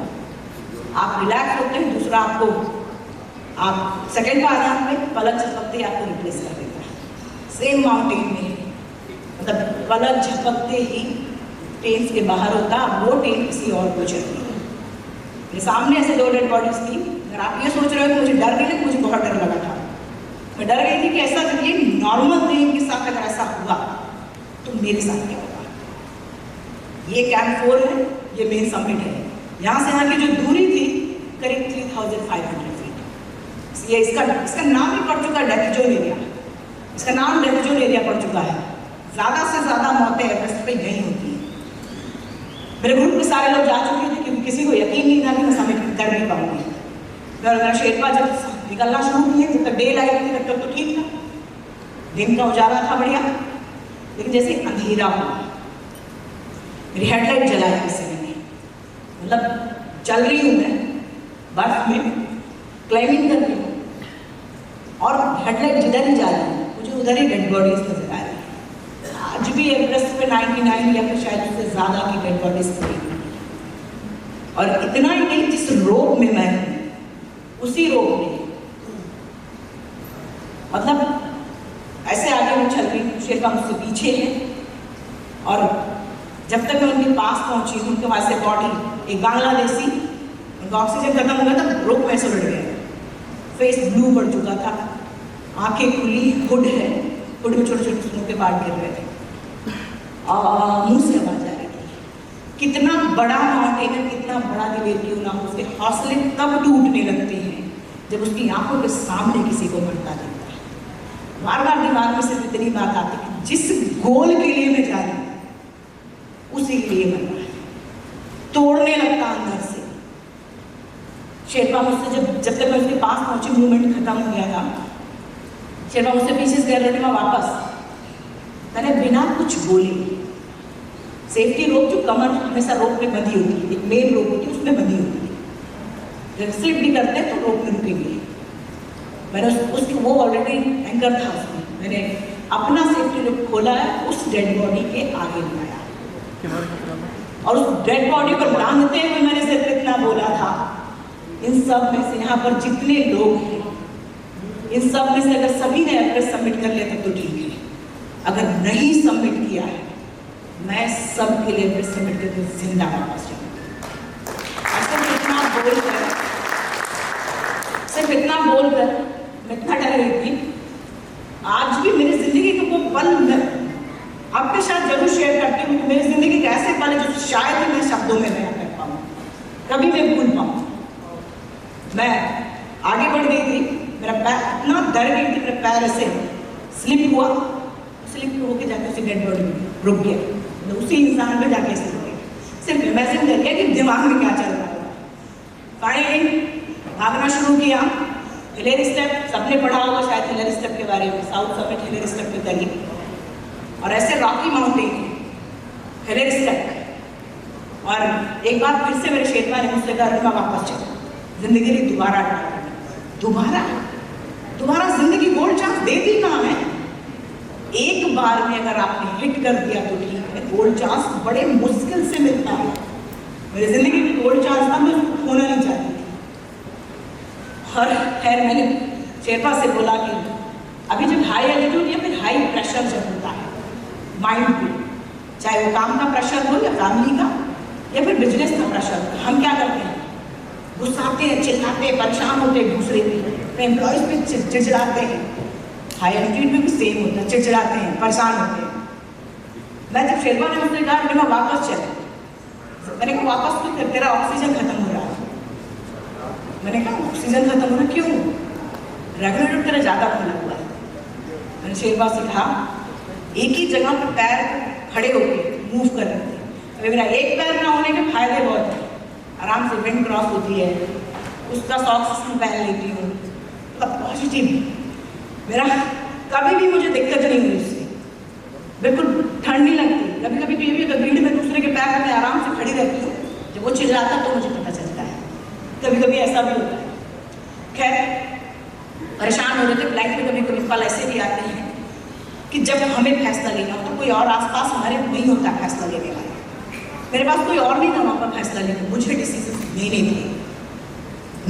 आप रिलैक्स होते हैं, दूसरा आपको आप सेकंड का आधार पे पलक झपकते ही आपको रिप्लेस कर देता है। सेम माउंटेन में मतलब पलक झपकते ही ट्रेन के बाहर होता, वो ट्रेन किसी और को चलती है। मेरे सामने ऐसे 2 डेड बॉडीज थी। अगर आप ये सोच रहे हो कि मुझे डर नहीं लगा, मुझे बहुत डर लगा था। मैं डर गई थी कि ऐसा जब ये नॉर्मल ट्रेन के साथ अगर ऐसा हुआ तो मेरे साथ क्या होगा। ये कैंप 4 है, ये मेन सबमिट है। यहाँ से यहाँ की जो दूरी थी करीब 3500 फीट। ये इसका नाम ही पड़ चुका है डेथ जोन एरिया। इसका नाम डेथ जोन एरिया पड़ चुका है। ज़्यादा से ज़्यादा मौतें एवरेस्ट पे यहीं होती हैं। मेरे ग्रुप में सारे लोग जा चुके थे क्योंकि किसी को यकीन नहीं था कि मैं सबमिट कर भी पाऊंगी। मेरा शेरपा जब निकलना शुरू किए, जब तक डे लाइट थी तब तक तो ठीक था, दिन का उजाला था बढ़िया, लेकिन जैसे अंधेरा हुआ मेरी हेडलाइट जलाई किसी ने, मतलब चल रही हूँ मैं बर्फ में क्लाइंबिंग कर रही हूँ और हेडलाइट जिधर ही जा रही है मुझे उधर ही डेड बॉडीज नजर आ रही है। आज भी एवरेस्ट पे 99 या फिर शायद उससे ज़्यादा की डेड बॉडीज पड़ी हुई है। और इतना ही नहीं, जिस रोप में मैं हूँ उसी रोप में मतलब ऐसे आगे मैं चल रही हूँ, शेरपा मुझसे पीछे है और जब तक मैं उनके पास पहुंची उनके वहाँ से बॉडी एक बांग्लादेशी उनका ऑक्सीजन खत्म हो गया था, रोक वैसे उलट गया, फेस ब्लू पड़ चुका था, आंखें खुली, हुड है, हुड में छोटे छोटे स्नो के पार्ट गिर रहे थे, मुंह से आवाज आ रही थी। कितना बड़ा माउंटेन, कितना बड़ा दिलेर क्यों ना हो, उसके हौसले तब टूटने लगते हैं जब उसकी आंखों के सामने किसी को मरता देखता है। बार बार दिमाग में सिर्फ इतनी बात आती है कि जिस गोल के लिए मैं जा रही हूँ उसी के लिए मरना है, तोड़ने लगता अंदर से। शेरपा मुझसे जब तक मैं उसके पास पहुंची, मूवमेंट खत्म हो गया था, शेरपा मुझसे पीछे से गया, मैं वापस, मैंने बिना कुछ बोले सेफ्टी रोप, जो कमर हमेशा रोप पे बंधी होती है, एक मेन रोप होती है उसमें बंधी होती है, जब स्लिप भी करते हैं तो रोप में रुकेंगे, मैंने उसकी वो ऑलरेडी एंकर था उसमें, मैंने अपना सेफ्टी रोप खोला है, उस डेड बॉडी के आगे लगाया और उस डेड बॉडी पर बांधते हुए मैंने सिर्फ इतना बोला था, इन सब में से यहाँ पर जितने लोग हैं, इन सब में से अगर सभी ने एवरेस्ट सबमिट कर लिया तब तो ठीक है, अगर नहीं सबमिट किया है मैं सबके लिए एवरेस्ट सबमिट करके जिंदा वापस जाऊंगा। सिर्फ इतना बोलकर मैं इतना डर गई थी। आज भी मेरी जिंदगी के वो पल मैं आपके साथ जरूर शेयर करती हूँ, मेरी जिंदगी के ऐसे पल जो शायद ही मैं शब्दों में बयां कर पाऊँ, कभी मैं भूल पाऊँ। मैं आगे बढ़ गई थी, मेरा पैर इतना डर गई थी, मेरा पैर ऐसे स्लिप हुआ, स्लिप होके जाके उसी डेड बॉडी में रुक गया, तो उसी इंसान में जाके ऐसे रुक गया। सिर्फ इमेजिन करिए कि दिमाग में क्या चल रहा है। फाइनली भागना शुरू किया, हिलेरी स्टेप सबने पढ़ा होगा शायद हिलेरी स्टेप के बारे में, साउथ समिट हिलेरी स्टेप पे करी, और ऐसे रॉकी माउंटेन हिलेरी स्टेप। और एक बार फिर से मेरे शेरपा ने मुझसे कहा मैं वापस चला, जिंदगी ने दोबारा दोबारा जिंदगी गोल्ड चांस देती कहाँ है। एक बार में अगर आपने हिट कर दिया तो ठीक है, गोल्ड चांस बड़े मुश्किल से मिलता है। मेरी जिंदगी में गोल्ड चांस था, मैं उसको खोना नहीं चाहती थी। और खैर मैंने शेरपा से बोला कि अभी जब हाई एल्टीट्यूड या फिर हाई प्रेशर जब होता है माइंड पे, चाहे वो काम का प्रेशर हो या फैमिली का या फिर बिजनेस का प्रेशर, हम क्या करते हैं, गुस्साते हैं, चिल्लाते हैं, परेशान होते हैं एक दूसरे पे, एम्प्लॉयज पे चिड़चिड़ाते हैं। हाई एल्टीट्यूड में भी सेम होता है, चिड़चिड़ाते हैं, परेशान होते हैं। मैं जब शेरपा ने मुझसे कहा मैं वापस चला, मैंने कहा वापस क्यों, तेरा ऑक्सीजन खत्म हो रहा है। मैंने कहा ऑक्सीजन खत्म हो रहा, क्यों, रेगुलेटर तेरा ज़्यादा खुला हुआ है। मैंने शेरपा से कहा एक ही जगह पर पैर खड़े होकर मूव कर रहे थे, अभी मेरा एक पैर ना होने के फायदे बहुत हैं, आराम से विंड क्रॉस होती है, उसका सॉक्स पहन लेती हूँ, मतलब पॉजिटिव। मेरा कभी भी मुझे दिक्कत नहीं हुई उससे, बिल्कुल ठंड नहीं लगती। कभी कभी तो ये भी भीड़ में दूसरे के पैर में आराम से खड़ी रहती हूँ, जब वो चिल्लाता तो मुझे पता चलता है, कभी कभी ऐसा भी होता है। खैर परेशान हो रहे थे, लाइफ में कभी कभी पल ऐसे भी आते हैं कि जब हमें फैसला लेना हो तो कोई और आसपास हमारे नहीं होता फैसला लेने वाला। मेरे पास कोई और नहीं था वहाँ पर फैसला लेने, मुझे डिसीजन लेने थे,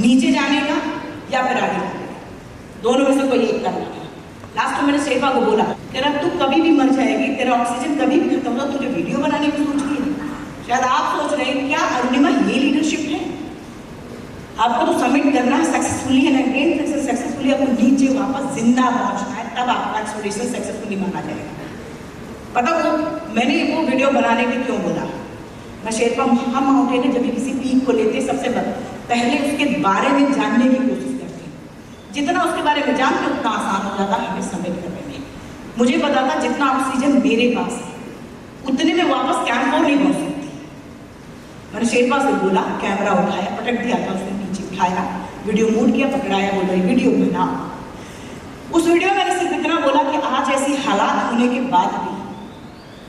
नीचे जाने का या फिर आगे जाने का, दोनों में से कोई एक करना था। लास्ट में मैंने शेरपा को बोला, तेरा तू कभी भी मर जाएगी, तेरा ऑक्सीजन कभी भी खत्म होगा, तुझे वीडियो बनाने की सोच रही है। शायद आप सोच रहे हैं क्या अरुणिमा ये लीडरशिप है, आपको तो सबमिट करना है सक्सेसफुली एंड अगेन सक्सेसफुली आपको नीचे वापस जिंदा पहुंचना है, तब आपका एक्सप्लोरेशन सक्सेसफुली माना जाएगा। पता वो मैंने वो वीडियो बनाने के क्यों बोला, मैं शेरपा हम माउंटेन है जब भी किसी पीक को लेते सबसे पहले उसके बारे में जानने की कोशिश करते हैं। जितना उसके बारे में जानते उतना आसान हो जाता हमें सबमिट करने में। मुझे पता था जितना ऑक्सीजन मेरे पास है उतने में वापस कैंप और नहीं पहुंच सकती। मैंने शेरपा से बोला, कैमरा उठाया, पटक दिया था, उसने नीचे उठाया, वीडियो मूड किया, पकड़ाया, बोला वीडियो बना। उस वीडियो में मैंने सिर्फ इतना बोला कि आज ऐसी हालात होने के बाद भी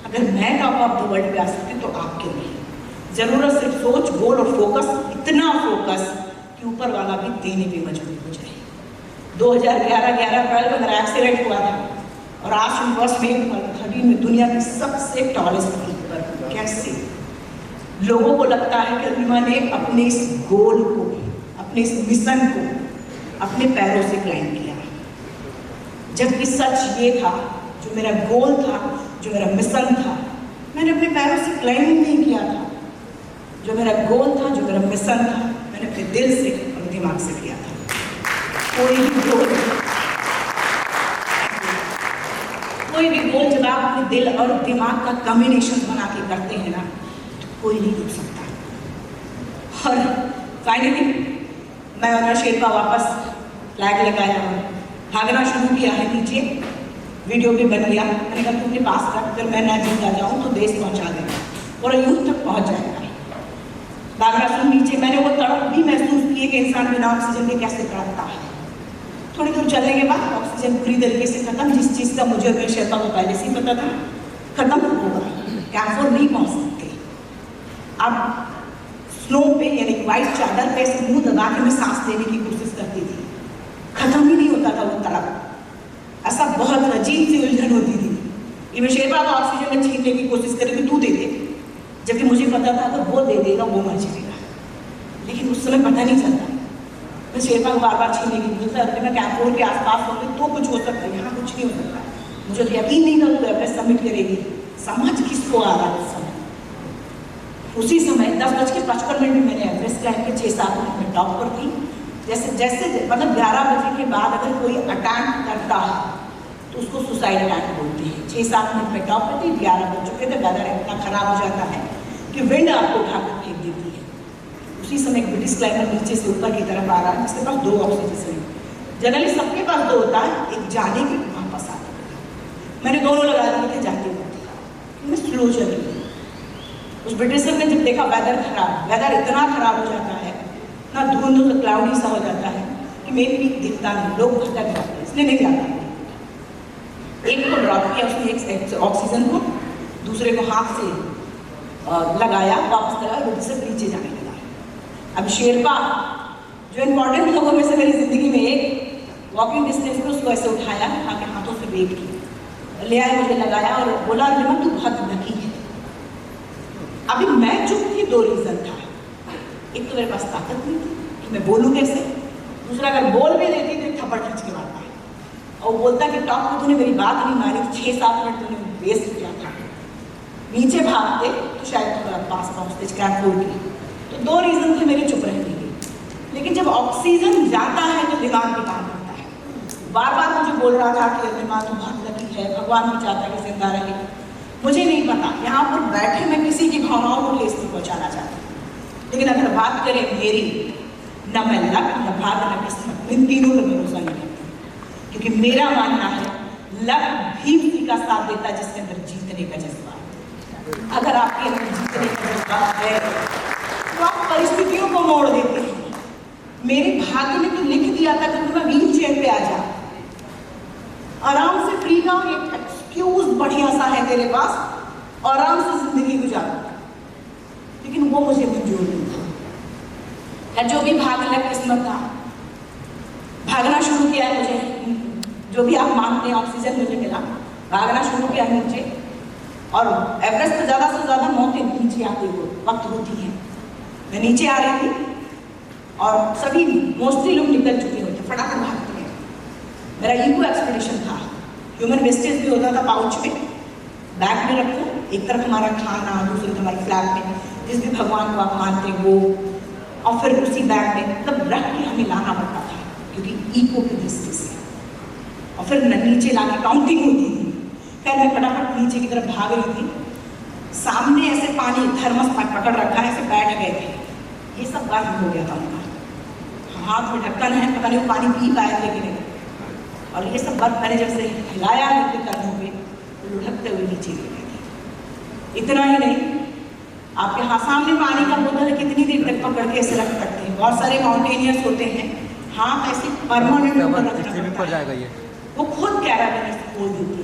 अगर मैं टॉप ऑफ द वर्ल्ड पे आ सकती तो आपके लिए जरूरत सिर्फ सोच, गोल और फोकस, इतना फोकस कि ऊपर वाला भी देने पे मजबूर हो जाए। 2011-12 में मेरा एक्सीडेंट हुआ था और आज यूनिवर्स में 13 में दुनिया की सबसे टॉलेस्ट पीक पर। कैसे लोगों को लगता है कि अरुणिमा ने अपने इस गोल को, अपने इस मिशन को अपने पैरों से क्लाइम किया, जबकि सच ये था जो मेरा गोल था, जो मेरा मिशन था, मैंने अपने पैरों से क्लाइम नहीं किया था। जो मेरा गोल था, जो मेरा मिशन था, मैंने मैंने अपने दिल से और दिमाग से किया था। कोई भी गोल जब आप अपने दिल और दिमाग का कॉम्बिनेशन बना के करते हैं ना, तो कोई नहीं रुक सकता। और फाइनली मैं और शेरपा वापस फ्लैग लगाया और भागना शुरू किया है नीचे। वीडियो भी बन गया। मैंने कहा तुमने पास कर, अगर मैं ना जिंदा जाऊँ तो देश पहुँचा देगा और यूं तक पहुँच जाएगा। भागना शुरू नीचे। मैंने वो तड़प भी महसूस की कि इंसान बिना ऑक्सीजन के कैसे तड़पता है। थोड़ी दूर चलने के बाद ऑक्सीजन पूरी तरीके से खत्म। जिस चीज़ का मुझे और शेरपा को पहले से ही पता था खत्म होगा, कैंप नहीं पहुँच सकते। अब स्नो पे यानी वाइट चादर पे से मुंह दबा के मैं सांस लेने की कोशिश करती थी, खत्म ही नहीं होता था वो तड़प। ऐसा बहुत अजीब सी उलझन होती थी कि मैं शेरपा को ऑक्सीजन में छीनने की कोशिश करी कि तू दे दे, जबकि मुझे पता था अगर वो दे देगा वो मर जाएगा। लेकिन उस समय पता नहीं चलता। मैं शेरपा को बार बार छीनने की कोशिश करती। मैं कैंपोर के आसपास होंगे तो कुछ हो सकता है, यहाँ कुछ नहीं हो सकता। मुझे तो यकीन नहीं था तो एवरेस्ट सबमिट करेगी। समझ किसको आ रहा है उस समय। उसी समय 10:55 में मैंने एवरेस्ट क्लाइंब के 6-7 मिनट में टॉप पर थी। जैसे जैसे मतलब 11 बजे के बाद अगर कोई अटैक करता है तो उसको सुसाइड अटैक बोलते हैं। 6-7 मिनट में टॉप पर थी, 11 बज चुके थे। वेदर इतना खराब हो जाता है कि विंड आपको उठाकर फेंक देती है। उसी समय एक ब्रिटिश क्लाइंबर नीचे से ऊपर की तरफ आ रहा है, जिसके पास 2 ऑक्सीजन सिलेंडर। जनरली सबके पास 2 होता है, एक जाने के वापस आने का। मैंने दोनों लगा दिए थे जाते वक्त। मैं स्लो चली। उस ब्रिटिशर ने जब देखा वेदर इतना खराब हो जाता है ना, धुंध क्लाउडी सा हो जाता है कि मेरी पीक दिखता नहीं, लोग भटक जाते हैं, इसलिए नहीं जाता। एक को ड्रॉप किया उसने, एक ऑक्सीजन को, दूसरे को हाथ से लगाया, वापस लगाया, ब्रिटिशर नीचे जाने लगा। अब शेरपा जो इम्पोर्टेंट लोगों में से मेरी जिंदगी में एक वॉकिंग डिस्टेंस पर उसको ऐसे उठाया, आके हाथों से वेट किया, ले आया, मुझे लगाया और बोला रिमा तू बहुत लकी है। अभी मैं चुप थी, 2 रीजन था। एक तो मेरे पास ताकत नहीं थी कि मैं बोलूँ कैसे, दूसरा अगर बोल भी देती तो थप्पड़ खींच के मारता है। और वो बोलता कि टॉप में तूने मेरी बात नहीं मानी, 6-7 मिनट तूने वेस्ट किया था। नीचे भागते तो शायद थोड़ा पास पहुँचते स्क्रैप की। तो 2 रीजन थे मेरे चुप रहने के। लेकिन जब ऑक्सीजन जाता है तो दिमाग भी काम करता है। बार बार मुझे बोल रहा था कि दिमाग तो बहुत लकी है, भगवान भी चाहता है कि जिंदा रहे। मुझे नहीं पता, यहाँ पर बैठे मैं किसी की भावनाओं को ठेस नहीं पहुँचाना चाहती। लेकिन अगर बात करें मेरी, न मैं लक, न भाग्य, न किस्मत, इन तीनों में भरोसा नहीं करती। क्योंकि मेरा मानना है लक भी उसी का साथ देता है जिसके अंदर जीतने का जज्बा है। अगर आपके अंदर जीतने का जज्बा है तो आप परिस्थितियों को मोड़ देते हैं। मेरे भाग्य ने तो लिख दिया था कि मैं व्हील चेयर पे आ जा, आराम से फ्री का एक एक्सक्यूज बढ़िया सा है तेरे पास, आराम से जिंदगी गुजार। लेकिन वो मुझे मंजूर नहीं था। जो भी भाग्य लग किस्मत था, भागना शुरू किया है मुझे, जो भी आप मानते हैं ऑक्सीजन मुझे मिला, भागना शुरू किया नीचे। और एवरेस्ट पे ज़्यादा से ज़्यादा मौतें नीचे आते हुए वक्त होती है। मैं नीचे आ रही थी और सभी मोस्टली लोग निकल चुके होते, फटाफट भागते हैं। मेरा इको एक्सपीडिशन था, ह्यूमन वेस्टेज भी होता था पाउच में, बैग में रखो, एक तरफ हमारा खाना, दूसरी तरफ हमारे फ्लैग में जिस भी भगवान को आप मानते हैं वो, और फिर उसी बैग में मतलब रख के हमें लाना पड़ता था क्योंकि इको की दृष्टि से। और फिर नीचे लाके काउंटिंग होती थी। खैर मैं फटाफट नीचे की तरफ भाग रही थी। सामने ऐसे पानी थर्मस पकड़ रखा है, ऐसे बैठ गए थे। ये सब गर्म हो गया था उनका, हाथ में ढक्कन है, पता नहीं वो पानी पी पाए थे कि नहीं। और ये सब बर्फ मैंने जब से हिलाया नीचे करने पे तो लुढ़कते हुए नीचे गिर गए थे। इतना ही नहीं, आपके हाथ सामने पानी का बोतल कितनी देर तक पकड़ के ऐसे रख सकते हैं। बहुत सारे माउंटेनियर्स होते हैं, हाथ ऐसे परमानेंट ऊपर रखना पड़ता है। वो खुद कैराबिनर्स खोल देती है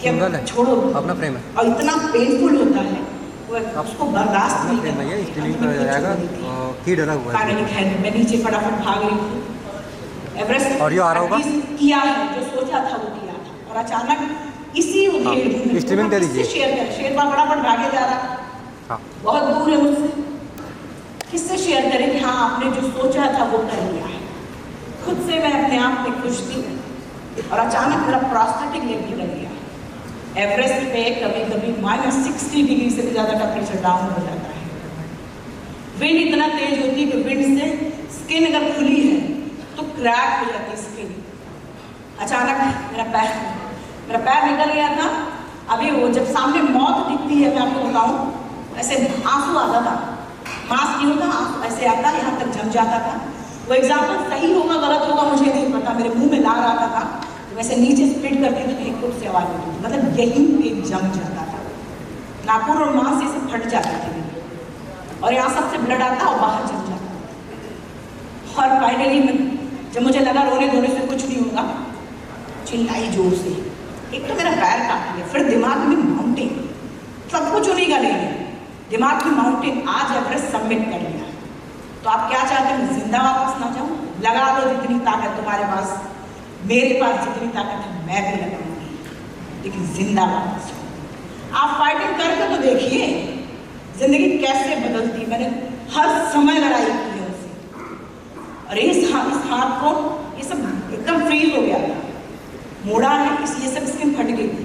कि छोड़ो अपना फ्रेम है, और इतना पेनफुल होता है वो उसको बर्दाश्त नहीं कर पाएगा। स्टीलिंग का जाएगा की डरा हुआ है। फाइनली खैर मैं नीचे फटाफट भाग रही थी। एवरेस्ट और ये आ रहा होगा किया है जो सोचा था वो किया था, और अचानक इसी उधेड़ स्ट्रीमिंग दे दीजिए। शेयर कर, शेरपा फटाफट भागे जा रहा, हाँ बहुत दूर है मुझसे, किससे शेयर करें कि हाँ आपने जो सोचा था वो कर लिया है। खुद से मैं अपने आप में खुश थी और अचानक मेरा प्रोस्थेटिक लेग भी लग गया। एवरेस्ट पे कभी कभी -60 डिग्री से भी ज़्यादा टेम्परेचर डाउन हो जाता है। विंड इतना तेज होती है कि विंड से स्किन अगर खुली है तो क्रैक हो जाती है स्किन। अचानक मेरा पैर निकल गया था। अभी वो जब सामने मौत दिखती है, मैं आपको बताऊं, ऐसे आंसू आता था, मास्क नहीं होता, आंसू ऐसे आता, यहाँ तक जम जाता था। वो एग्जाम्पल सही होगा गलत होगा मुझे नहीं पता, मेरे मुंह में लार आता था, तो वैसे नीचे स्प्लिट करती थी तो एक कुछ से आवाज होती थी, मतलब यहीं पे जम जाता था, नाखून और मांस से फट जाते थे और यहाँ सबसे ब्लड आता और बाहर जम जाता। और फाइनली जब मुझे लगा रोने धोने से कुछ नहीं होगा, चिल्लाई जोर से। एक तो मेरा पैर काट लिया, फिर दिमाग में माउंटेन, सब कुछ होने का नहीं, दिमाग की माउंटेन, आज एवरेस्ट सबमिट कर लिया। तो आप क्या चाहते हैं, जिंदा वापस ना जाऊं? लगा दो जितनी ताकत तुम्हारे पास, मेरे पास जितनी ताकत है मैं भी लगाऊंगी, लेकिन जिंदा वापस जाऊं। आप फाइटिंग करके तो देखिए जिंदगी कैसे बदलती। मैंने हर समय लड़ाई की है उससे, और इस हाथ को ये सब एकदम फ्रीज हो गया था, मोड़ा है इसलिए सब स्किन फट गई थी।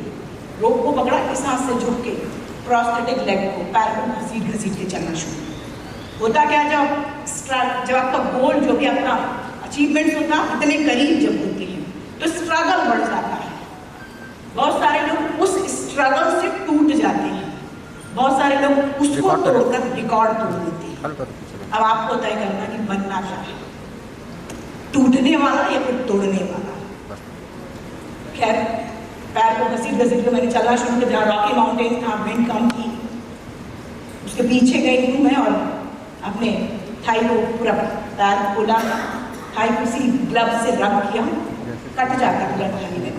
रोप को पकड़ा, इस हाथ से झुक के प्रोस्थेटिक लेग को, पैर को घसीट घसीट के चलना शुरू। होता क्या, जब आपका गोल जो भी आपका अचीवमेंट्स होता है इतने करीब जब होते हैं तो स्ट्रगल बढ़ जाता है। बहुत सारे लोग उस स्ट्रगल से टूट जाते हैं, बहुत सारे लोग उसको तोड़कर रिकॉर्ड तोड़ देते हैं। अब आपको तय करना कि बनना क्या है, टूटने वाला या फिर तोड़ने वाला। खैर पैर को घसीट घसीट के मैंने चलना शुरू किया, जहाँ रॉकी माउंटेन था, विंड कम थी, उसके पीछे गई हूँ मैं और अपने थाई को पूरा पैर खोला, थाई को उसी ग्लव से रब किया, कट जाता ब्लड थाई में,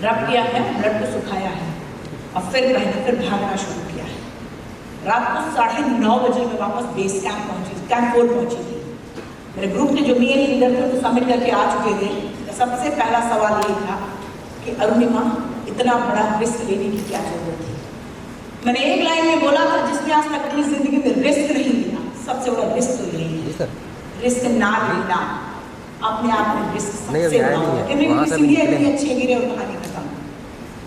रब किया है, ब्लड को सुखाया है और फिर पहले फिर भागना शुरू किया है। रात को 9:30 बजे मैं वापस बेस कैंप पहुंची, कैंप 4 पहुंची थी। मेरे ग्रुप के जो मेन लीडर थे तो सबमिट करके आ चुके थे। सबसे पहला सवाल ये था कि अरुणिमा इतना बड़ा रिस्क लेने की क्या जरूरत है। मैंने एक लाइन में बोला था, जिसने आज तक अपनी जिंदगी में रिस्क नहीं लिया, सबसे बड़ा रिस्क तो यही है, रिस्क ना लेना। अपने आप में रिस्क सबसे बड़ा होता है, इसीलिए अच्छे गिरे और कहानी खत्म।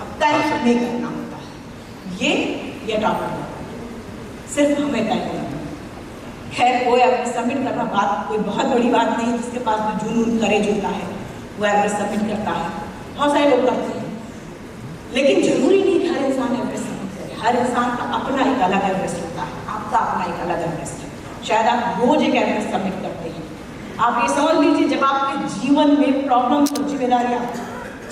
अब तय नहीं करना होता है, ये डॉक्टर सिर्फ हमें तय करना। खैर कोई एवरेस्ट सबमिट करना बात कोई बहुत बड़ी बात नहीं है, जिसके पास भी जुनून करेज होता है वो एवरेस्ट सबमिट करता है, बहुत सारे लोग करते हैं, लेकिन जरूरी नहीं कि हर इंसान एवरेस्ट सबमिट करे। हर इंसान का अपना एक अलग एवरेस्ट होता है, आपका अपना एक अलग एवरेस्ट है। शायद आप रोज एक एवरेस्ट सबमिट करते हैं। आप ये समझ लीजिए, जब आपके जीवन में प्रॉब्लम्स और जिम्मेदारियां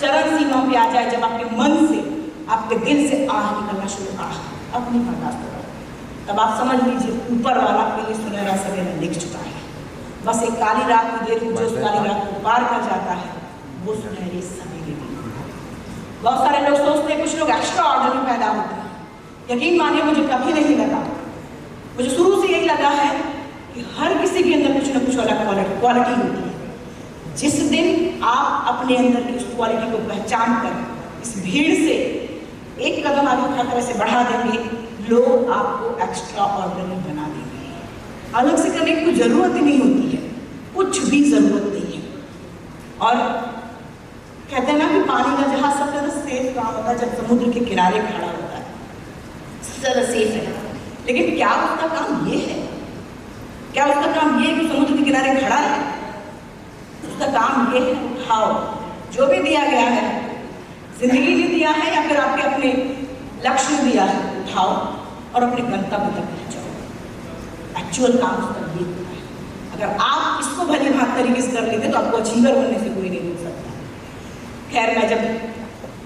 चरम सीमा पे आ जाए, जब आपके मन से आपके दिल से आह निकलना शुरू, आह अपनी बर्दाश्त करो, तब आप समझ लीजिए ऊपर वाला आपके लिए सुनहरा सवेरा लिख चुका है। बस एक काली रात की देर जो उस काली रात को पार कर जाता है वो सुनहरी सवेरे भी। बहुत सारे लोग सोचते हैं, कुछ लोग एक्स्ट्रा ऑर्डिनरी पैदा होते हैं। यकीन मानिए मुझे कभी नहीं लगा, मुझे शुरू से यही लगा है कि हर किसी के अंदर कुछ ना कुछ अलग क्वालिटी होती है। जिस दिन आप अपने अंदर की उस क्वालिटी को पहचान कर इस भीड़ से एक कदम आगे उठाकर ऐसे बढ़ा देंगे, लोग आपको एक्स्ट्रा ऑर्डिनरी बना देंगे। अलग से करने की कोई जरूरत ही नहीं होती है, कुछ भी जरूरत नहीं है। और कहते हैं ना कि पानी का जहाज सबसे ज्यादा सेफ कहाँ होता है, जब समुद्र के किनारे खड़ा होता है, सबसे ज्यादा सेफ है। लेकिन क्या उसका काम ये है, क्या उसका काम ये है कि समुद्र के किनारे खड़ा है? उसका काम ये है, उठाओ जो भी दिया गया है, जिंदगी ने दिया है या फिर आपके अपने लक्ष्य दिया है, उठाओ और अपने गंतव्य तक पहुंचाओ। एक्चुअल काम उसका ये होता है। अगर आप इसको भली भांति तरीके से कर लेते तो आपको अचीवर बनने से कोई नहीं रोक सकता। खैर मैं जब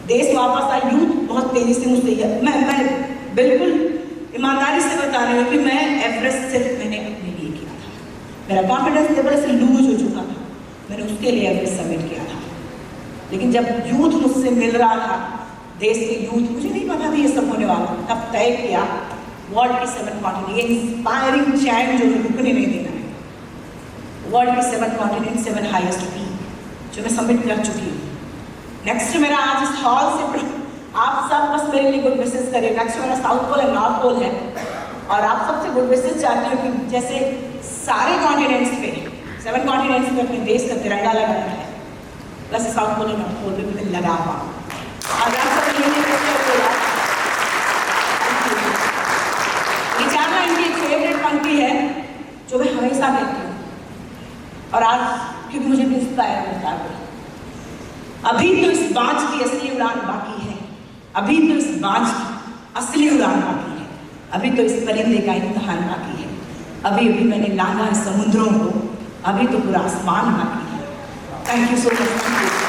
देश वापस आई, यूथ बहुत तेजी से मुझसे, मैं बिल्कुल ईमानदारी से बता रही हूँ कि मैं एवरेस्ट सिर्फ मैंने अपने लिए किया था। मेरा कॉन्फिडेंस लेवल ऐसे लूज हो चुका था, मैंने उसके लिए एवरेस्ट सबमिट किया था। लेकिन जब यूथ मुझसे मिल रहा था, देश के यूथ, मुझे नहीं पता था ये सब होने वाला, तब तय किया वर्ल्ड के 7 कॉन्टिनेंट, इंस्पायरिंग चैन जो रुकने नहीं देना है। वर्ल्ड के 7 कॉन्टिनेंट, 7 हाईएस्ट पीक जो मैं सबमिट कर चुकी हूँ। नेक्स्ट मेरा आज इस हॉल से आप सब बस मेरे लिए गुड विशेस करें। नेक्स्ट मेरा south pole and north pole है और आप सबसे गुड विशेस चाहती हूँ कि जैसे सारे कॉन्टिनेंट्स पे, 7 कॉन्टिनेंट्स पे अपने देश का तिरंगा लगाया है, plus south pole and north pole पे मैं लगा पाऊँ। ये जानना इनकी फेवरेट और आज क्योंकि मुझे भी इंस्पायर करता है, अभी तो इस बाज की असली उड़ान बाकी है, अभी तो इस बाज की असली उड़ान बाकी है, अभी तो इस परिंदे का इम्तिहान बाकी है, अभी अभी मैंने लांघा है समुद्रों को, अभी तो पूरा आसमान बाकी है। Thank you so much.